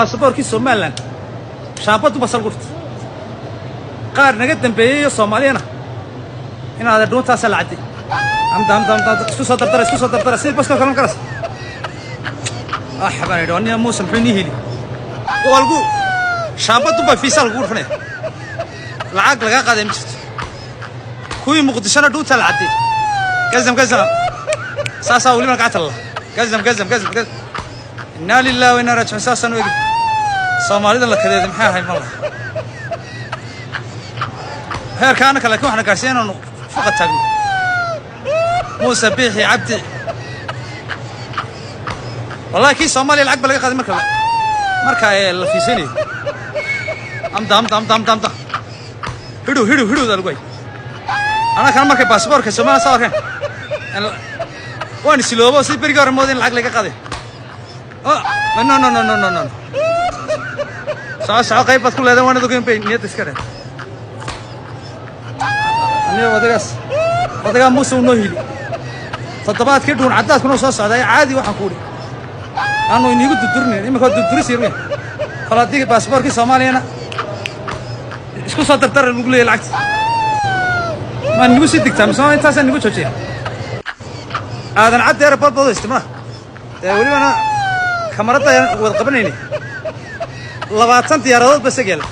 baasaboorkii Somaliland shaabadu basal gurta qaar naga dambeeyay Soomaaliyana inaad doontaas la cadday amda isku soo dardara si baska kalan karas xabaan idhooniya muusan xuni heli walgu shaabadu ba fiisal gurfane lacag laga qaaday ma jirto kuwii muqdishana doonta la cadday gazam saasa wali ma qaatal gazam inna lillahi wa inna ilaihi raaji'uun saasan weegi Soomaalida la kadeeday maxay ahay mal heerkaana kale waxna gaarsiinayno faqad taagno Muuse Biixi Cabdi wallahi kii Soomaaliya lacag laga qaaday marka la fiisanay amda hidu dalgay ana kan markay baasaboorka Soomaaliya soo arkeen waan siloobo si bariga hormoodin lacag laga qaaday no ساعة قريب بس كل هذا وانا دوقين بين نيت إسكره أنا ودقاس موسى ونهيلي فالطبات كده عدات كنا صاص هذا عادي وحكوري أنا إني قلت تدرني إني ما كنت تدري سيرني خلاص ديك باسبور كي سومالي أنا إسكو صدر ترى نقول لي العكس ما نقول سيدك تام سومالي أنت أصلا نقول شيء هذا نعدي أنا برضه استمع ولي أنا كاميرتي وقبلني لبعض سنتي يا رجل بس قال